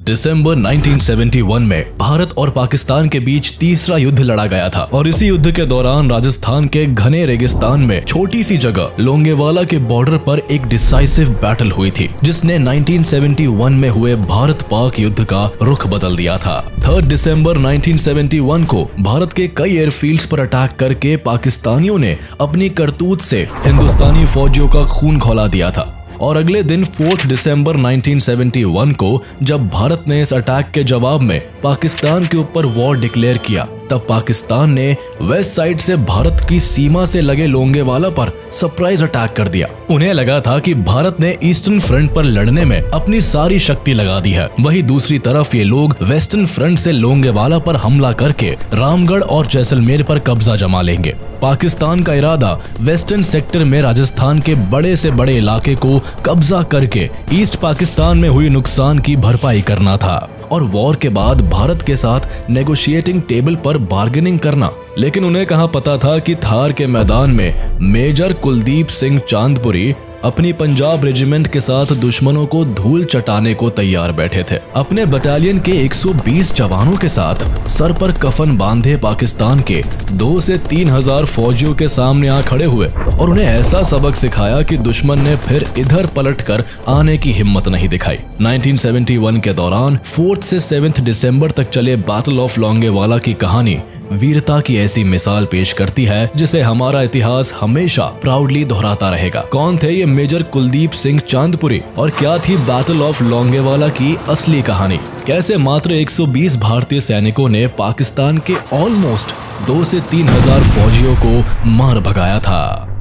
दिसंबर 1971 में भारत और पाकिस्तान के बीच तीसरा युद्ध लड़ा गया था और इसी युद्ध के दौरान राजस्थान के घने रेगिस्तान में छोटी सी जगह लोंगेवाला के बॉर्डर पर एक डिसाइसिव बैटल हुई थी, जिसने 1971 में हुए भारत पाक युद्ध का रुख बदल दिया था। 3 दिसंबर 1971 को भारत के कई एयरफील्ड्स पर अटैक करके पाकिस्तानियों ने अपनी करतूत से हिंदुस्तानी फौजियों का खून खौला दिया था। और अगले दिन 4 दिसंबर 1971 को जब भारत ने इस अटैक के जवाब में पाकिस्तान के ऊपर वॉर डिक्लेयर किया, तब पाकिस्तान ने वेस्ट साइड से भारत की सीमा से लगे लोंगेवाला पर सरप्राइज अटैक कर दिया। उन्हें लगा था कि भारत ने ईस्टर्न फ्रंट पर लड़ने में अपनी सारी शक्ति लगा दी है, वहीं दूसरी तरफ ये लोग वेस्टर्न फ्रंट से लोंगेवाला पर हमला करके रामगढ़ और जैसलमेर पर कब्जा जमा लेंगे। पाकिस्तान का इरादा वेस्टर्न सेक्टर में राजस्थान के बड़े से बड़े इलाके को कब्जा करके ईस्ट पाकिस्तान में हुई नुकसान की भरपाई करना था और वॉर के बाद भारत के साथ नेगोशिएटिंग टेबल पर बार्गेनिंग करना। लेकिन उन्हें कहाँ पता था कि थार के मैदान में मेजर कुलदीप सिंह चांदपुरी अपनी पंजाब रेजिमेंट के साथ दुश्मनों को धूल चटाने को तैयार बैठे थे। अपने बटालियन के 120 जवानों के साथ सर पर कफन बांधे पाकिस्तान के 2 से 3 हजार फौजियों के सामने आ खड़े हुए और उन्हें ऐसा सबक सिखाया कि दुश्मन ने फिर इधर पलटकर आने की हिम्मत नहीं दिखाई। 1971 के दौरान 4 से 7 दिसंबर तक चले बैटल ऑफ लोंगेवाला की कहानी वीरता की ऐसी मिसाल पेश करती है जिसे हमारा इतिहास हमेशा प्राउडली दोहराता रहेगा। कौन थे ये मेजर कुलदीप सिंह चांदपुरी और क्या थी बैटल ऑफ लोंगेवाला की असली कहानी? कैसे मात्र 120 भारतीय सैनिकों ने पाकिस्तान के ऑलमोस्ट 2 से 3 हजार फौजियों को मार भगाया था?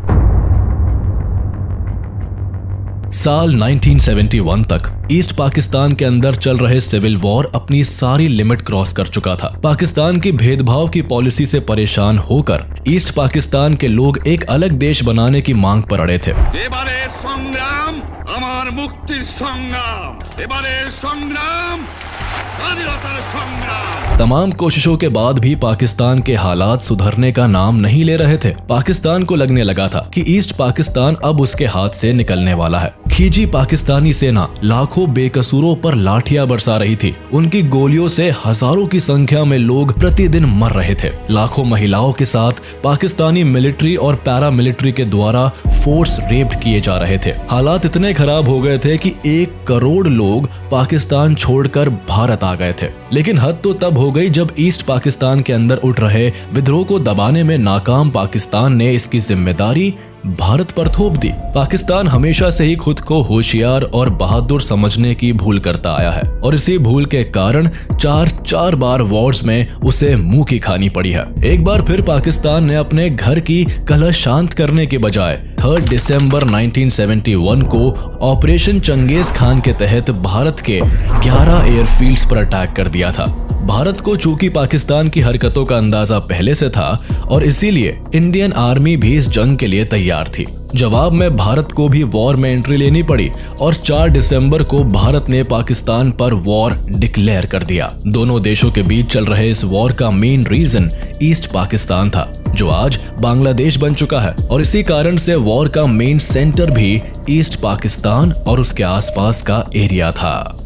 साल 1971 तक ईस्ट पाकिस्तान के अंदर चल रहे सिविल वॉर अपनी सारी लिमिट क्रॉस कर चुका था। पाकिस्तान की भेदभाव की पॉलिसी से परेशान होकर ईस्ट पाकिस्तान के लोग एक अलग देश बनाने की मांग पर अड़े थे। तमाम कोशिशों के बाद भी पाकिस्तान के हालात सुधरने का नाम नहीं ले रहे थे। पाकिस्तान को लगने लगा था कि ईस्ट पाकिस्तान अब उसके हाथ से निकलने वाला है। खींची पाकिस्तानी सेना लाखों बेकसूरों पर लाठियां बरसा रही थी। उनकी गोलियों से हजारों की संख्या में लोग प्रतिदिन मर रहे थे। लाखों महिलाओं के साथ पाकिस्तानी मिलिट्री और पैरा मिलिट्री के द्वारा फोर्स रेप्ड किए जा रहे थे। हालात इतने खराब हो गए थे कि 1 करोड़ लोग पाकिस्तान छोड़कर भारत आ गए थे। लेकिन हद तो तब हो गई जब ईस्ट पाकिस्तान के अंदर उठ रहे विद्रोह को दबाने में नाकाम पाकिस्तान ने इसकी जिम्मेदारी भारत पर थोप दी। पाकिस्तान हमेशा से ही खुद को होशियार और बहादुर समझने की भूल करता आया है और इसी भूल के कारण 4 बार वॉर्स में उसे मुंह की खानी पड़ी है। एक बार फिर पाकिस्तान ने अपने घर की कलह शांत करने के बजाय 3 दिसंबर 1971 को ऑपरेशन चंगेज खान के तहत भारत के 11 एयरफील्ड्स पर अटैक कर दिया था। भारत को चूंकि पाकिस्तान की हरकतों का अंदाजा पहले से था और इसीलिए इंडियन आर्मी भी इस जंग के लिए तैयार थी। जवाब में भारत को भी वॉर में एंट्री लेनी पड़ी और 4 दिसंबर को भारत ने पाकिस्तान पर वॉर डिक्लेयर कर दिया। दोनों देशों के बीच चल रहे इस वॉर का मेन रीजन ईस्ट पाकिस्तान था, जो आज बांग्लादेश बन चुका है और इसी कारण से वॉर का मेन सेंटर भी ईस्ट पाकिस्तान और उसके आसपास का एरिया था।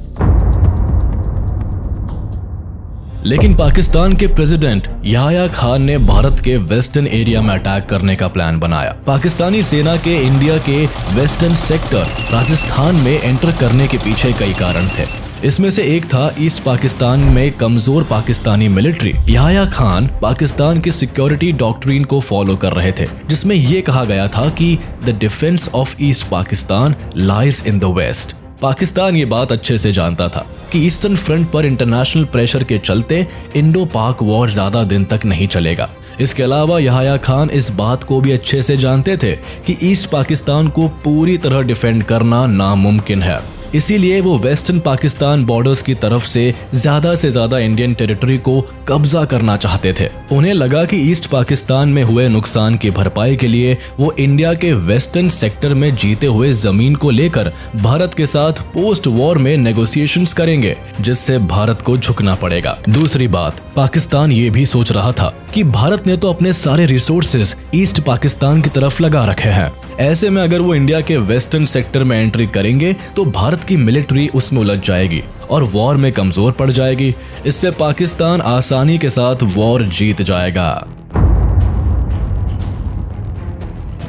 लेकिन पाकिस्तान के प्रेसिडेंट याह्या खान ने भारत के वेस्टर्न एरिया में अटैक करने का प्लान बनाया। पाकिस्तानी सेना के इंडिया के वेस्टर्न सेक्टर राजस्थान में एंटर करने के पीछे कई कारण थे। इसमें से एक था ईस्ट पाकिस्तान में कमजोर पाकिस्तानी मिलिट्री। याह्या खान पाकिस्तान के सिक्योरिटी डॉक्ट्रिन को फॉलो कर रहे थे, जिसमें यह कहा गया था कि the defence of east Pakistan lies in the west. Pakistan ये बात अच्छे से जानता था कि ईस्टर्न फ्रंट पर इंटरनेशनल प्रेशर के चलते इंडो पाक वॉर ज्यादा दिन तक नहीं चलेगा। इसके अलावा याह्या खान इस बात को भी अच्छे से जानते थे कि ईस्ट पाकिस्तान को पूरी तरह डिफेंड करना नामुमकिन है। इसीलिए वो वेस्टर्न पाकिस्तान बॉर्डर्स की तरफ से ज्यादा इंडियन टेरिटरी को कब्जा करना चाहते थे। उन्हें लगा कि ईस्ट पाकिस्तान में हुए नुकसान की भरपाई के लिए वो इंडिया के वेस्टर्न सेक्टर में जीते हुए जमीन को लेकर भारत के साथ पोस्ट वॉर में नेगोशिएशंस करेंगे, जिससे भारत को झुकना पड़ेगा। दूसरी बात, पाकिस्तान ये भी सोच रहा था कि भारत ने तो अपने सारे रिसोर्सेज ईस्ट पाकिस्तान की तरफ लगा रखे हैं। ऐसे में अगर वो इंडिया के वेस्टर्न सेक्टर में एंट्री करेंगे तो भारत की मिलिट्री उसमें उलझ जाएगी और वॉर में कमजोर पड़ जाएगी। इससे पाकिस्तान आसानी के साथ वॉर जीत जाएगा।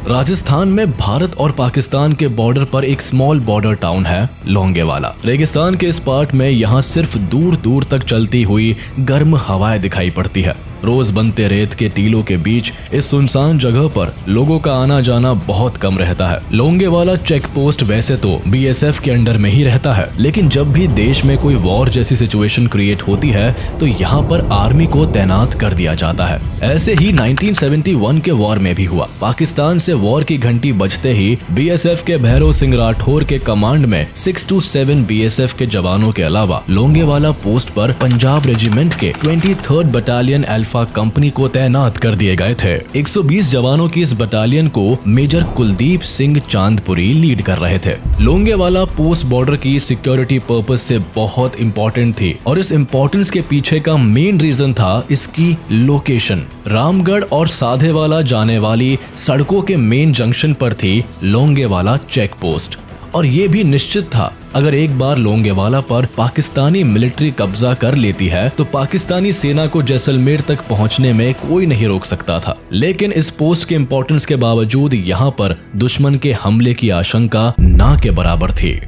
राजस्थान में भारत और पाकिस्तान के बॉर्डर पर एक स्मॉल बॉर्डर टाउन है लोंगेवाला। रेगिस्तान के इस पार्ट में यहाँ सिर्फ दूर दूर तक चलती हुई गर्म हवाएं दिखाई पड़ती है। रोज बनते रेत के टीलों के बीच इस सुनसान जगह पर लोगों का आना जाना बहुत कम रहता है। लोंगेवाला चेक पोस्ट वैसे तो बीएसएफ के अंडर में ही रहता है, लेकिन जब भी देश में कोई वॉर जैसी सिचुएशन क्रिएट होती है तो यहाँ पर आर्मी को तैनात कर दिया जाता है। ऐसे ही 1971 के वॉर में भी हुआ। पाकिस्तान से वॉर की घंटी बजते ही बीएसएफ के भैरव सिंह राठौर के कमांड में 6 to 7 बीएसएफ के जवानों के अलावा लोंगेवाला पोस्ट पर पंजाब रेजिमेंट के 23rd बटालियन अल्फा कंपनी को तैनात कर दिए गए थे। 120 जवानों की इस बटालियन को मेजर कुलदीप सिंह चांदपुरी लीड कर रहे थे। लोंगेवाला पोस्ट बॉर्डर की सिक्योरिटी पर्पस से बहुत इंपॉर्टेंट थी और इस इंपॉर्टेंस के पीछे का मेन रीजन था इसकी लोकेशन। रामगढ़ और साधेवाला जाने वाली सड़कों के मेन जंक्शन पर थी लोंगेवाला चेक पोस्ट और ये भी निश्चित था अगर एक बार लोंगेवाला पर पाकिस्तानी मिलिट्री कब्जा कर लेती है तो पाकिस्तानी सेना को जैसलमेर तक पहुंचने में कोई नहीं रोक सकता था। लेकिन इस पोस्ट के इंपॉर्टेंस के बावजूद यहाँ पर दुश्मन के हमले की आशंका ना के बराबर थी।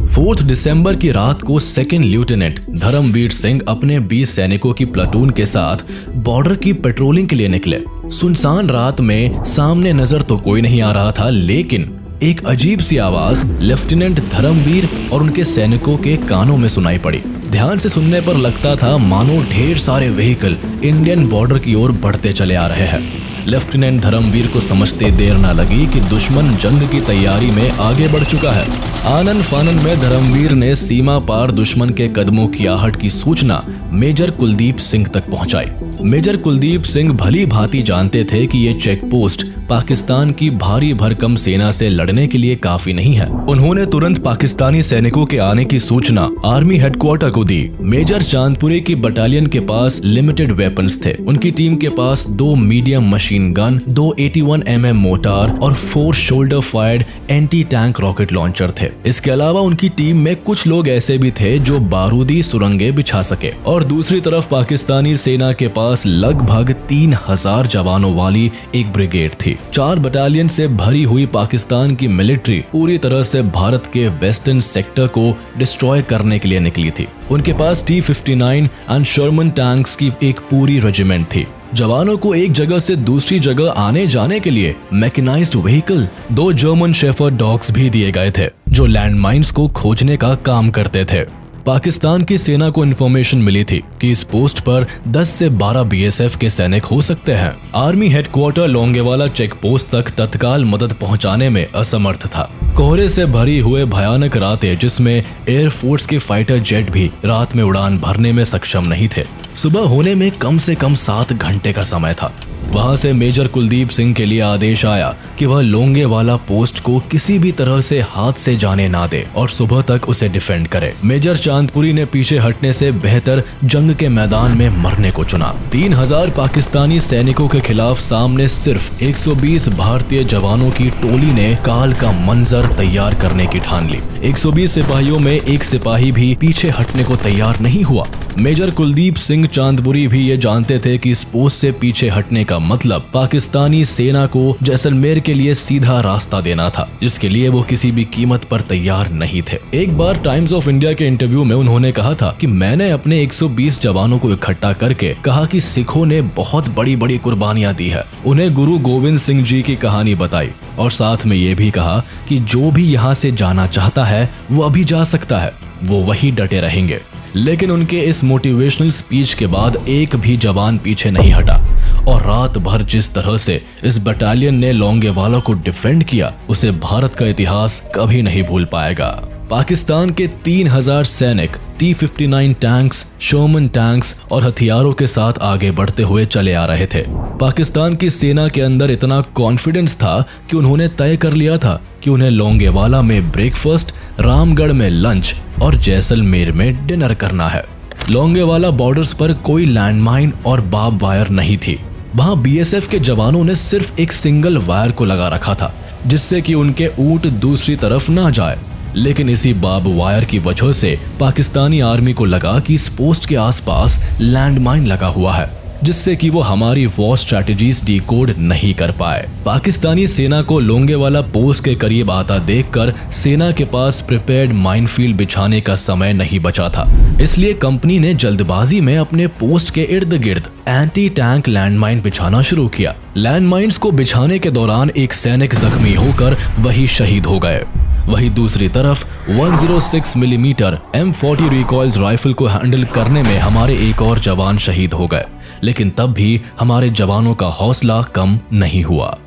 4 दिसंबर की रात को सेकंड लेफ्टिनेंट धर्मवीर सिंह अपने 20 सैनिकों की प्लाटून के साथ बॉर्डर की पेट्रोलिंग के लिए निकले। सुनसान रात में सामने नजर तो कोई नहीं आ रहा था, लेकिन एक अजीब सी आवाज लेफ्टिनेंट धर्मवीर और उनके सैनिकों के कानों में सुनाई पड़ी। ध्यान से सुनने पर लगता था मानो ढेर सारे व्हीकल इंडियन बॉर्डर की ओर बढ़ते चले आ रहे हैं। लेफ्टिनेंट धर्मवीर को समझते देर न लगी कि दुश्मन जंग की तैयारी में आगे बढ़ चुका है। आनन फानन में धर्मवीर ने सीमा पार दुश्मन के कदमों की आहट की सूचना मेजर कुलदीप सिंह तक पहुंचाई। मेजर कुलदीप सिंह भली भांति जानते थे कि ये चेक पोस्ट पाकिस्तान की भारी भरकम सेना से लड़ने के लिए काफी नहीं है। उन्होंने तुरंत पाकिस्तानी सैनिकों के आने की सूचना आर्मी हेडक्वार्टर को दी। मेजर चांदपुरी की बटालियन के पास लिमिटेड वेपन्स थे। उनकी टीम के पास 2 medium machine gun, 2 81 mm motor और 4 shoulder fired anti tank rocket launcher थे। इसके अलावा उनकी टीम में कुछ लोग ऐसे भी थे जो बारूदी सुरंगें बिछा सके और दूसरी तरफ पाकिस्तानी सेना के पास लगभग 3000 जवानों वाली एक ब्रिगेड थी। 4 बटालियन से भरी हुई पाकिस्तान की मिलिट्री पूरी तरह से भारत के वेस्टर्न सेक्टर को डिस्ट्रॉय करने के लिए निकली थी। उनके पास T-59 एंड शर्मन टैंक्स की एक पूरी रेजिमेंट थी। जवानों को एक जगह से दूसरी जगह आने जाने के लिए mechanized vehicle, 2 German shepherd dogs भी दिए गए थे जो लैंडमाइंस को खोजने का काम करते थे। पाकिस्तान की सेना को इन्फॉर्मेशन मिली थी कि इस पोस्ट पर 10 से 12 बीएसएफ के सैनिक हो सकते हैं। Army headquarter Longewala check post तक तत्काल मदद पहुंचाने में असमर्थ था। कोहरे से भरी हुए भयानक रातें जिसमें एयरफोर्स के फाइटर जेट भी रात में उड़ान भरने में सक्षम नहीं थे। सुबह होने में कम से कम 7 घंटे का समय था। वहां से मेजर कुलदीप सिंह के लिए आदेश आया कि वह लोंगेवाला पोस्ट को किसी भी तरह से हाथ से जाने ना दे और सुबह तक उसे डिफेंड करे। मेजर चांदपुरी ने पीछे हटने से बेहतर जंग के मैदान में मरने को चुना। 3000 पाकिस्तानी सैनिकों के खिलाफ सामने सिर्फ 120 भारतीय जवानों की टोली ने काल का मंजर तैयार करने की ठान ली। 120 सिपाहियों में एक सिपाही भी पीछे हटने को तैयार नहीं हुआ। मेजर कुलदीप सिंह चांदपुरी भी ये जानते थे कि इस पोस्ट से पीछे हटने का मतलब पाकिस्तानी सेना को जैसलमेर के लिए सीधा रास्ता देना था, जिसके लिए वो किसी भी कीमत पर तैयार नहीं थे। एक बार टाइम्स ऑफ इंडिया के इंटरव्यू में उन्होंने कहा था कि मैंने अपने 120 जवानों को इकट्ठा करके कहा कि सिखों ने बहुत बड़ी बड़ी कुर्बानियां दी है। उन्हें गुरु गोविंद सिंह जी की कहानी बताई और साथ में ये भी कहा कि जो भी यहाँ से जाना चाहता है वो अभी जा सकता है, वो वही डटे रहेंगे। लेकिन उनके इस मोटिवेशनल स्पीच के बाद एक भी जवान पीछे नहीं हटा और रात भर जिस तरह से इस बटालियन ने लोंगेवाला को डिफेंड किया उसे भारत का इतिहास कभी नहीं भूल पाएगा। पाकिस्तान के 3000 सैनिक T-59 टैंक्स, शर्मन टैंक्स और हथियारों के साथ आगे बढ़ते हुए चले आ रहे थे। पाकिस्तान की सेना के अंदर इतना कॉन्फिडेंस था कि उन्होंने तय कर लिया था कि उन्हें लोंगेवाला में ब्रेकफास्ट, रामगढ़ में लंच और जैसलमेर में डिनर करना है। लोंगेवाला बॉर्डर्स पर कोई लैंडमाइन और बार्ब वायर नहीं थी। वहां बीएसएफ के जवानों ने सिर्फ एक सिंगल वायर को लगा रखा था जिससे कि उनके ऊंट दूसरी तरफ ना जाए। लेकिन इसी बार्ब वायर की वजह से पाकिस्तानी आर्मी को लगा कि इस पोस्ट के आसपास लैंडमाइन लगा हुआ है, जिससे कि वो हमारी वॉर स्ट्रैटेजीज डिकोड नहीं कर पाए। पाकिस्तानी सेना को लोंगेवाला पोस्ट के करीब आता देखकर सेना के पास प्रिपेयर्ड माइनफील्ड बिछाने का समय नहीं बचा था, इसलिए कंपनी ने जल्दबाजी में अपने पोस्ट के इर्द गिर्द एंटी टैंक लैंडमाइन बिछाना शुरू किया। लैंडमाइंस को बिछाने के दौरान एक सैनिक जख्मी होकर वही शहीद हो गए। वहीं दूसरी तरफ 106 मिलीमीटर M40 रिकॉइल्स राइफल को हैंडल करने में हमारे एक और जवान शहीद हो गए, लेकिन तब भी हमारे जवानों का हौसला कम नहीं हुआ।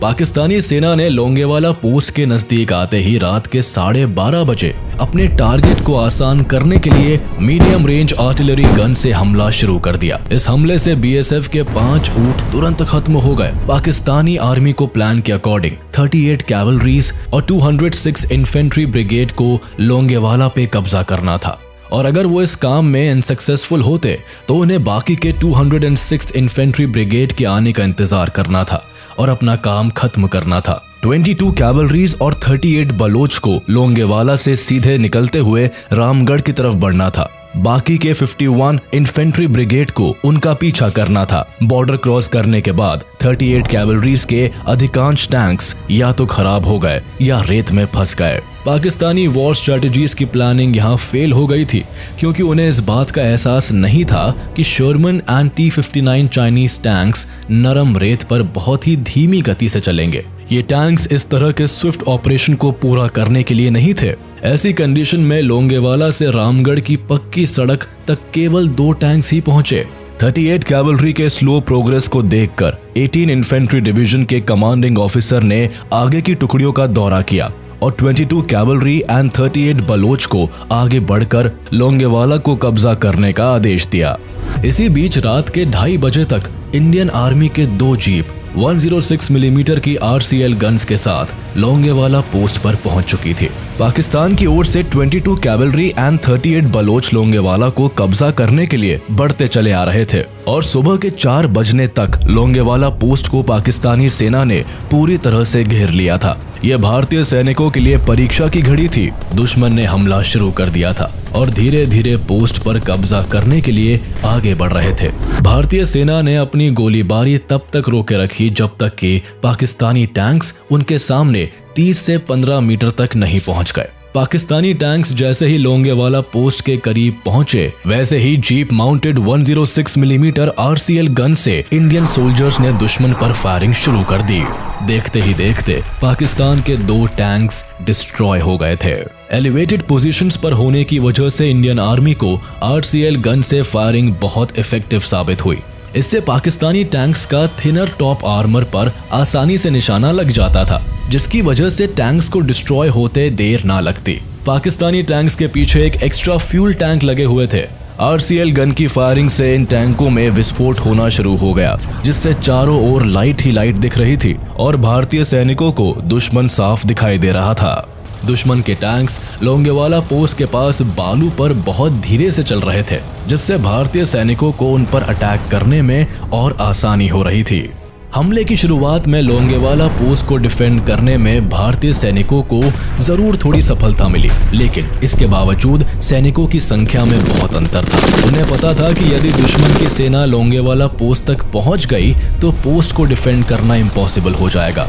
पाकिस्तानी सेना ने लोंगेवाला पोस्ट के नजदीक आते ही रात के 12:30 बजे अपने टारगेट को आसान करने के लिए मीडियम रेंज आर्टिलरी गन से हमला शुरू कर दिया। इस हमले से BSF के 5 ऊंट तुरंत खत्म हो गए। पाकिस्तानी आर्मी को प्लान के अकॉर्डिंग 38 कैवलरीज और 206 इन्फेंट्री ब्रिगेड को लोंगेवाला पे कब्जा करना था, और अगर वो इस काम में अनसक्सेसफुल होते तो उन्हें बाकी के 206 इन्फेंट्री ब्रिगेड के आने का इंतजार करना था और अपना काम खत्म करना था। 22 कैवलरीज और 38 बलोच को लोंगेवाला से सीधे निकलते हुए रामगढ़ की तरफ बढ़ना था। बाकी के 51 इन्फेंट्री ब्रिगेड को उनका पीछा करना था। बॉर्डर क्रॉस करने के बाद 38 कैवलरीज के अधिकांश टैंक्स या तो खराब हो गए या रेत में फंस गए। पाकिस्तानी वॉर स्ट्रेटजीज की प्लानिंग यहाँ फेल हो गई थी, क्योंकि उन्हें इस बात का एहसास नहीं था कि Sharman and T-59 Chinese tanks नरम रेत पर बहुत ही धीमी गति से चलेंगे। ये टैंक्स इस तरह के स्विफ्ट ऑपरेशन को पूरा करने के लिए नहीं थे। ऐसी कंडीशन में लोंगेवाला से रामगढ़ की पक्की सड़क तक केवल 2 टैंक्स ही पहुंचे। 38 कैवलरी के स्लो प्रोग्रेस को देखकर 18 इन्फेंट्री डिवीजन के कमांडिंग ऑफिसर ने आगे की टुकड़ियों का दौरा किया और 22 कैवलरी एंड 38 बलोच को आगे बढ़कर लोंगेवाला को कब्जा करने का आदेश दिया। इसी बीच रात के 2:30 बजे तक इंडियन आर्मी के 2 जीप 106 मिलीमीटर की RCL गन्स के साथ लोंगेवाला पोस्ट पर पहुंच चुकी थी। पाकिस्तान की ओर से 22 कैवलरी एंड 38 बलोच लोंगेवाला को कब्जा करने के लिए बढ़ते चले आ रहे थे और सुबह के 4 बजने तक लोंगेवाला पोस्ट को पाकिस्तानी सेना ने पूरी तरह से घेर लिया था। यह भारतीय सैनिकों के लिए परीक्षा की घड़ी थी। दुश्मन ने हमला शुरू कर दिया था और धीरे धीरे पोस्ट पर कब्जा करने के लिए आगे बढ़ रहे थे। भारतीय सेना ने अपनी गोलीबारी तब तक रोके रखी जब तक कि पाकिस्तानी टैंक्स उनके सामने 30 से 15 मीटर तक नहीं पहुंच गए। पाकिस्तानी टैंक्स जैसे ही लोंगेवाला पोस्ट के करीब पहुंचे, वैसे ही jeep mounted 106 millimetre RCL gun से इंडियन सोल्जर्स ने दुश्मन पर फायरिंग शुरू कर दी। देखते ही देखते पाकिस्तान के 2 टैंक्स डिस्ट्रॉय हो गए थे। एलिवेटेड पोजीशंस पर होने की वजह से इंडियन आर्मी को RCL गन से फायरिंग बहुत इफेक्टिव साबित हुई। इससे पाकिस्तानी टैंक्स का थिनर टॉप आर्मर पर आसानी से निशाना लग जाता था, जिसकी वजह से टैंक्स को डिस्ट्रॉय होते देर ना लगती। पाकिस्तानी टैंक्स के पीछे एक एक्स्ट्रा फ्यूल टैंक लगे हुए थे। RCL गन की फायरिंग से इन टैंकों में विस्फोट होना शुरू हो गया, जिससे चारों ओर लाइट ही लाइट दिख रही थी और भारतीय सैनिकों को दुश्मन साफ दिखाई दे रहा था। दुश्मन के टैंक्स लोंगेवाला पोस्ट के पास बालू पर बहुत धीरे से चल रहे थे, जिससे भारतीय सैनिकों को उन पर अटैक करने में और आसानी हो रही थी। हमले की शुरुआत में लोंगेवाला पोस्ट को डिफेंड करने में भारतीय सैनिकों को जरूर थोड़ी सफलता मिली, लेकिन इसके बावजूद सैनिकों की संख्या में बहुत अंतर था। उन्हें पता था कि यदि दुश्मन की सेना लोंगेवाला पोस्ट तक पहुंच गई तो पोस्ट को डिफेंड करना इम्पॉसिबल हो जाएगा।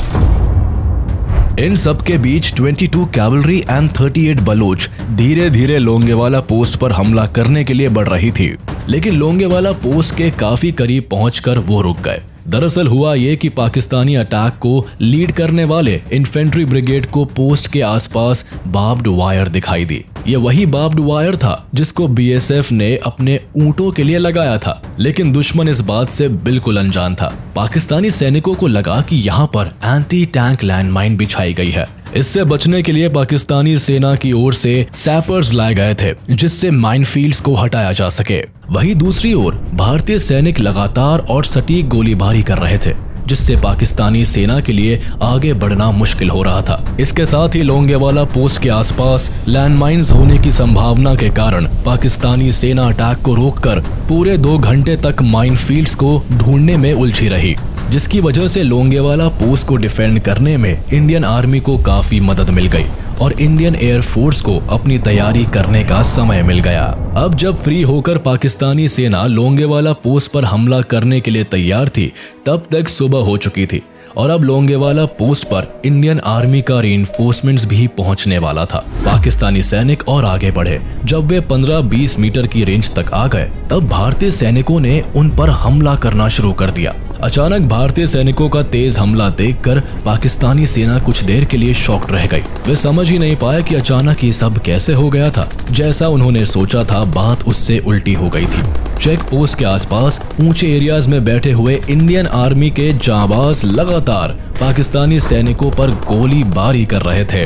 इन सब के बीच 22 कैवलरी एंड 38 बलोच धीरे धीरे लोंगेवाला पोस्ट पर हमला करने के लिए बढ़ रही थी, लेकिन लोंगेवाला पोस्ट के काफी करीब पहुंचकर वो रुक गए। दरअसल हुआ ये कि पाकिस्तानी अटैक को लीड करने वाले इन्फेंट्री ब्रिगेड को पोस्ट के आसपास बार्ब्ड वायर दिखाई दी। ये वही बार्ब्ड वायर था जिसको BSF ने अपने ऊंटों के लिए लगाया था, लेकिन दुश्मन इस बात से बिल्कुल अनजान था। पाकिस्तानी सैनिकों को लगा कि यहाँ पर एंटी टैंक लैंडमाइन बिछाई गई है। इससे बचने के लिए पाकिस्तानी सेना की ओर से सैपर्स लाए गए थे, जिससे माइनफील्ड्स को हटाया जा सके। वहीं दूसरी ओर भारतीय सैनिक लगातार और सटीक गोलीबारी कर रहे थे, जिससे पाकिस्तानी सेना के लिए आगे बढ़ना मुश्किल हो रहा था। इसके साथ ही लोंगेवाला पोस्ट के आसपास लैंडमाइंस होने की संभावना के कारण पाकिस्तानी सेना अटैक को रोककर पूरे 2 घंटे तक माइनफील्ड्स को ढूंढने में उलझी रही। जिसकी वजह से लोंगेवाला पोस्ट को डिफेंड करने में इंडियन आर्मी को काफी मदद मिल गई और इंडियन एयरफोर्स को अपनी तैयारी करने का समय मिल गया। अब जब फ्री होकर पाकिस्तानी सेना लोंगेवाला पोस्ट पर हमला करने के लिए तैयार थी, तब तक सुबह हो चुकी थी और अब लोंगेवाला पोस्ट पर इंडियन आर्मी का रीइंफोर्समेंट्स भी पहुंचने वाला था। पाकिस्तानी सैनिक और आगे बढ़े। जब वे 15-20 मीटर की रेंज तक आ गए, तब भारतीय सैनिकों ने उन पर हमला करना शुरू कर दिया। अचानक भारतीय सैनिकों का तेज हमला देखकर पाकिस्तानी सेना कुछ देर के लिए शॉक्ड रह गई। वे समझ ही नहीं पाए कि अचानक ये सब कैसे हो गया था। जैसा उन्होंने सोचा था, बात उससे उल्टी हो गई थी। चेक पोस्ट के आसपास ऊंचे एरियाज में बैठे हुए इंडियन आर्मी के जांबाज लगातार पाकिस्तानी सैनिकों पर गोलीबारी कर रहे थे।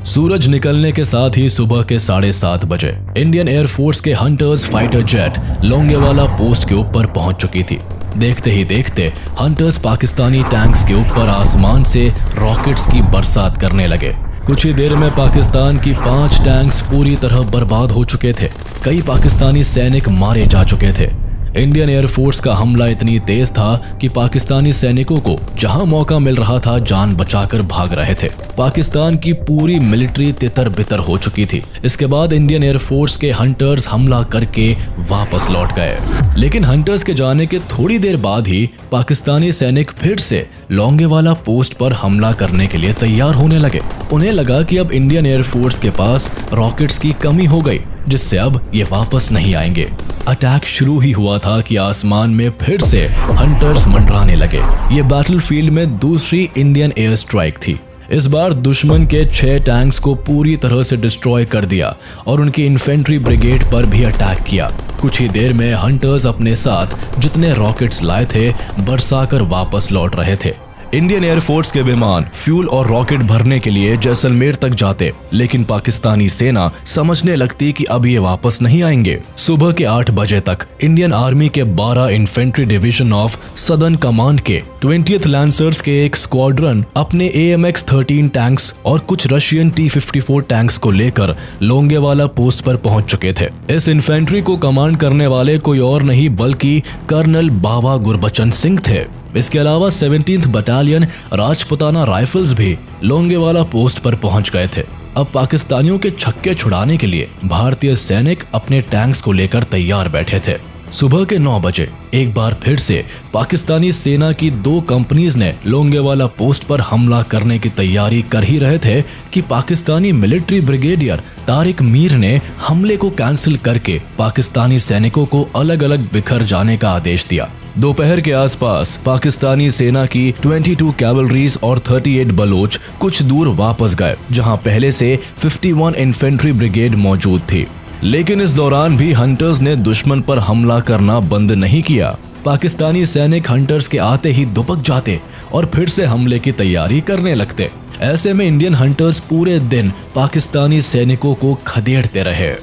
सूरज निकलने के साथ ही सुबह के 7:30 बजे इंडियन एयरफोर्स के hunters fighter jet Longewala post के ऊपर पहुंच चुकी थी। देखते ही देखते हंटर्स पाकिस्तानी टैंक्स के ऊपर आसमान से रॉकेट्स की बरसात करने लगे। कुछ ही देर में पाकिस्तान की 5 टैंक्स पूरी तरह बर्बाद हो चुके थे। कई पाकिस्तानी सैनिक मारे जा चुके थे। इंडियन एयरफोर्स का हमला इतनी तेज था कि पाकिस्तानी सैनिकों को जहां मौका मिल रहा था जान बचाकर भाग रहे थे। पाकिस्तान की पूरी मिलिट्री तितर बितर हो चुकी थी। इसके बाद इंडियन एयरफोर्स के हंटर्स हमला करके वापस लौट गए, लेकिन हंटर्स के जाने के थोड़ी देर बाद ही पाकिस्तानी सैनिक फिर से लोंगेवाला पोस्ट पर हमला करने के लिए तैयार होने लगे। उन्हें लगा कि अब इंडियन एयरफोर्स के पास रॉकेट्स की कमी हो गई, जिससे अब ये वापस नहीं आएंगे। अटैक शुरू ही हुआ था कि आसमान में फिर से हंटर्स मंडराने लगे। ये बैटलफील्ड में दूसरी इंडियन एयर स्ट्राइक थी। इस बार दुश्मन के 6 टैंक्स को पूरी तरह से डिस्ट्रॉय कर दिया और उनकी इन्फेंट्री ब्रिगेड पर भी अटैक किया। कुछ ही देर में हंटर्स अपने साथ जितने रॉकेट्स लाए थे बरसाकर वापस लौट रहे थे। इंडियन एयरफोर्स के विमान फ्यूल और रॉकेट भरने के लिए जैसलमेर तक जाते, लेकिन पाकिस्तानी सेना समझने लगती कि अब ये वापस नहीं आएंगे। सुबह के 8 बजे तक इंडियन आर्मी के 12 infantry division of southern command के 20th लांसर्स के एक स्क्वाड्रन अपने AMX-13 टैंक्स और कुछ रशियन T-54 टैंक्स को लेकर लोंगेवाला पोस्ट पर पहुंच चुके थे। इस इन्फेंट्री को कमांड करने वाले कोई और नहीं बल्कि कर्नल बावा गुरबचन सिंह थे। इसके अलावा 17th बटालियन राजपुताना राइफल्स भी लोंगेवाला पोस्ट पर पहुंच गए थे। अब पाकिस्तानियों के छक्के छुड़ाने के लिए भारतीय सैनिक अपने टैंक्स को लेकर तैयार बैठे थे। सुबह के 9 बजे एक बार फिर से पाकिस्तानी सेना की 2 कंपनीज ने लोंगेवाला पोस्ट पर हमला करने की तैयारी कर ही रहे थे कि पाकिस्तानी मिलिट्री ब्रिगेडियर तारिक मीर ने हमले को कैंसिल करके पाकिस्तानी सैनिकों को अलग अलग बिखर जाने का आदेश दिया। दोपहर के आसपास पाकिस्तानी सेना की 22 कैवलरीज और 38 बलोच कुछ दूर वापस गए, जहां पहले से 51 इन्फेंट्री ब्रिगेड मौजूद थी। लेकिन इस दौरान भी हंटर्स ने दुश्मन पर हमला करना बंद नहीं किया। पाकिस्तानी सैनिक हंटर्स के आते ही दुबक जाते और फिर से हमले की तैयारी करने लगते। ऐसे में इंडियन हंटर्स पूरे दिन पाकिस्तानी सैनिकों को खदेड़ते रहे।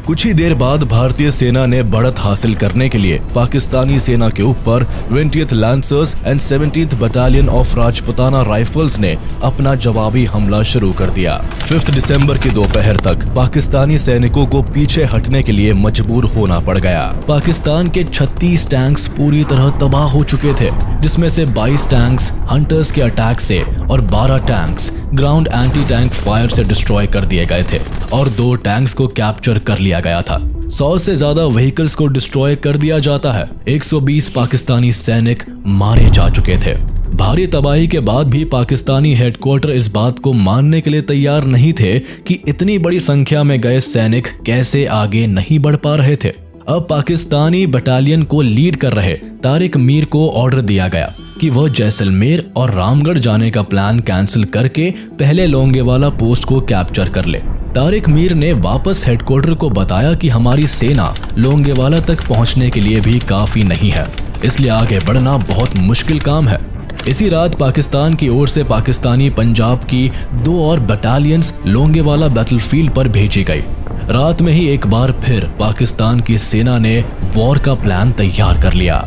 कुछ ही देर बाद भारतीय सेना ने बढ़त हासिल करने के लिए पाकिस्तानी सेना के ऊपर 20th lancers and 17th battalion of Rajputana rifles ने अपना जवाबी हमला शुरू कर दिया। 5 दिसंबर की दोपहर तक पाकिस्तानी सैनिकों को पीछे हटने के लिए मजबूर होना पड़ गया। पाकिस्तान के 36 टैंक्स पूरी तरह तबाह हो चुके थे, जिसमें से 22 टैंक्स हंटर्स के अटैक से और 12 tanks ground anti tank fire से डिस्ट्रॉय कर दिए गए थे और 2 टैंक्स को कैप्चर कर लिया गया था। 100 से ज्यादा व्हीकल्स को डिस्ट्रॉय कर दिया जाता है। 120 पाकिस्तानी सैनिक मारे जा चुके थे। भारी तबाही के बाद भी पाकिस्तानी हेडक्वार्टर इस बात को मानने के लिए तैयार नहीं थे कि इतनी बड़ी संख्या में गए सैनिक कैसे आगे नहीं बढ़ पा रहे थे। अब पाकिस्तानी बटालियन को लीड कर रहे तारिक मीर को ऑर्डर दिया गया कि वह जैसलमेर और रामगढ़ जाने का प्लान कैंसिल करके पहले लोंगेवाला पोस्ट को कैप्चर कर ले। तारिक मीर ने वापस हेडक्वार्टर को बताया कि हमारी सेना लोंगेवाला तक पहुंचने के लिए भी काफी नहीं है, इसलिए आगे बढ़ना बहुत मुश्किल काम है। इसी रात पाकिस्तान की ओर से पाकिस्तानी पंजाब की 2 और बटालियंस लोंगेवाला बैटलफील्ड पर भेजी गई। रात में ही एक बार फिर पाकिस्तान की सेना ने वॉर का प्लान तैयार कर लिया।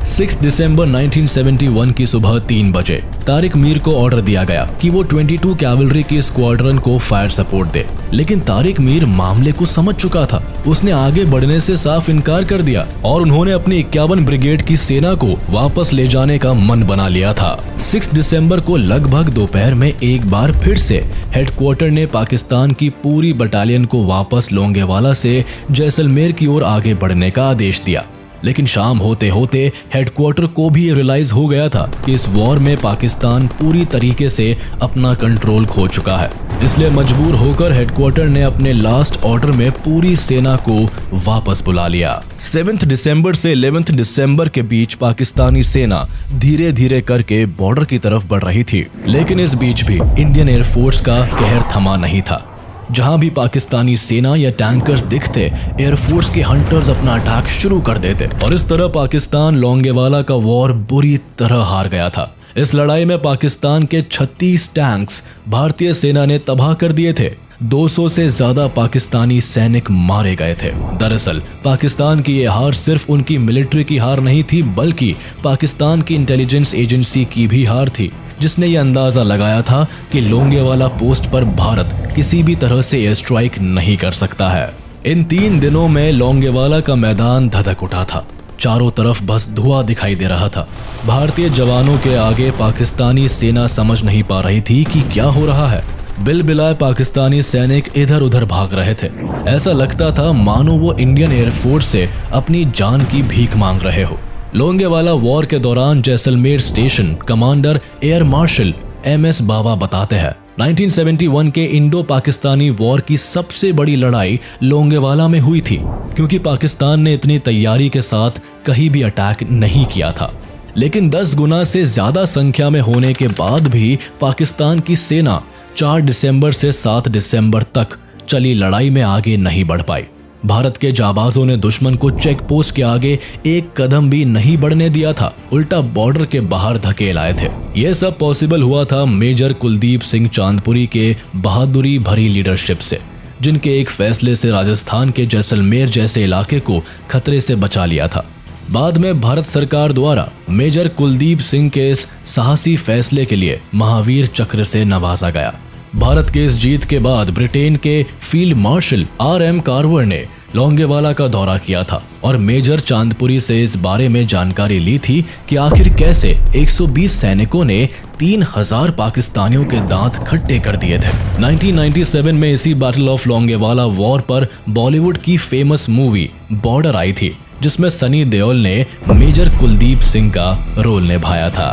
6 दिसंबर 1971 की सुबह 3 बजे तारिक मीर को ऑर्डर दिया गया कि वो 22 कैवलरी की स्क्वाड्रन को फायर सपोर्ट दे, लेकिन तारिक मीर मामले को समझ चुका था। उसने आगे बढ़ने से साफ इनकार कर दिया और उन्होंने अपनी 51 ब्रिगेड की सेना को वापस ले जाने का मन बना लिया था। 6 दिसंबर को लगभग दोपहर में एक बार फिर से हेडक्वार्टर ने पाकिस्तान की पूरी बटालियन को वापस लोंगेवाला से जैसलमेर की ओर आगे बढ़ने का आदेश दिया, लेकिन शाम होते होते हेडक्वार्टर को भी रियलाइज हो गया था कि इस वॉर में पाकिस्तान पूरी तरीके से अपना कंट्रोल खो चुका है। इसलिए मजबूर होकर हेडक्वार्टर ने अपने लास्ट ऑर्डर में पूरी सेना को वापस बुला लिया। 7 दिसंबर से 11 दिसंबर के बीच पाकिस्तानी सेना धीरे धीरे करके बॉर्डर की तरफ बढ़ रही थी, लेकिन इस बीच भी इंडियन एयरफोर्स का कहर थमा नहीं था। जहां भी पाकिस्तानी सेना या टैंकर्स दिखते, एयरफोर्स के हंटर्स अपना अटैक शुरू कर देते और इस तरह पाकिस्तान लोंगेवाला का वॉर बुरी तरह हार गया था। इस लड़ाई में पाकिस्तान के 36 टैंक्स भारतीय सेना ने तबाह कर दिए थे। 200 से ज्यादा पाकिस्तानी सैनिक मारे गए थे। दरअसल पाकिस्तान की यह हार सिर्फ उनकी मिलिट्री की हार नहीं थी, बल्कि पाकिस्तान की इंटेलिजेंस एजेंसी की भी हार थी, जिसने ये अंदाजा लगाया था कि लोंगेवाला पोस्ट पर भारत किसी भी तरह से एयर स्ट्राइक नहीं कर सकता है। इन 3 दिनों में लोंगेवाला का मैदान धधक उठा था। चारों तरफ बस धुआं दिखाई दे रहा था। भारतीय जवानों के आगे पाकिस्तानी सेना समझ नहीं पा रही थी कि क्या हो रहा है। बिलबिलाए पाकिस्तानी सैनिक इधर उधर भाग रहे थे। ऐसा लगता था मानो वो इंडियन एयरफोर्स से अपनी जान की भीख मांग रहे हो। लोंगेवाला वॉर के दौरान Jaisalmer station commander air marshal MS बावा बताते हैं, 1971 के इंडो पाकिस्तानी वॉर की सबसे बड़ी लड़ाई लोंगेवाला में हुई थी, क्योंकि पाकिस्तान ने इतनी तैयारी के साथ कहीं भी अटैक नहीं किया था। लेकिन 10 गुना से ज्यादा संख्या में होने के बाद भी पाकिस्तान की सेना 4 दिसंबर से 7 दिसंबर तक चली लड़ाई में आगे नहीं बढ़ पाई। भारत के जाबाजों ने दुश्मन को चेक पोस्ट के आगे एक कदम भी नहीं बढ़ने दिया था, उल्टा बॉर्डर के बाहर धकेल आए थे। यह सब पॉसिबल हुआ था मेजर कुलदीप सिंह चांदपुरी के बहादुरी भरी लीडरशिप से, जिनके एक फैसले से राजस्थान के जैसलमेर जैसे इलाके को खतरे से बचा लिया था। बाद में भारत सरकार द्वारा मेजर कुलदीप सिंह के इस साहसी फैसले के लिए महावीर चक्र से नवाजा गया। भारत के इस जीत के बाद ब्रिटेन के फील्ड मार्शल RM कार्वर ने लोंगेवाला का दौरा किया था और मेजर चांदपुरी से इस बारे में जानकारी ली थी कि आखिर कैसे 120 सैनिकों ने 3000 पाकिस्तानियों के दांत खट्टे कर दिए थे। 1997 में इसी बैटल ऑफ लोंगेवाला वॉर पर बॉलीवुड की फेमस मूवी बॉर्डर आई थी, जिसमें सनी देओल ने मेजर कुलदीप सिंह का रोल निभाया था।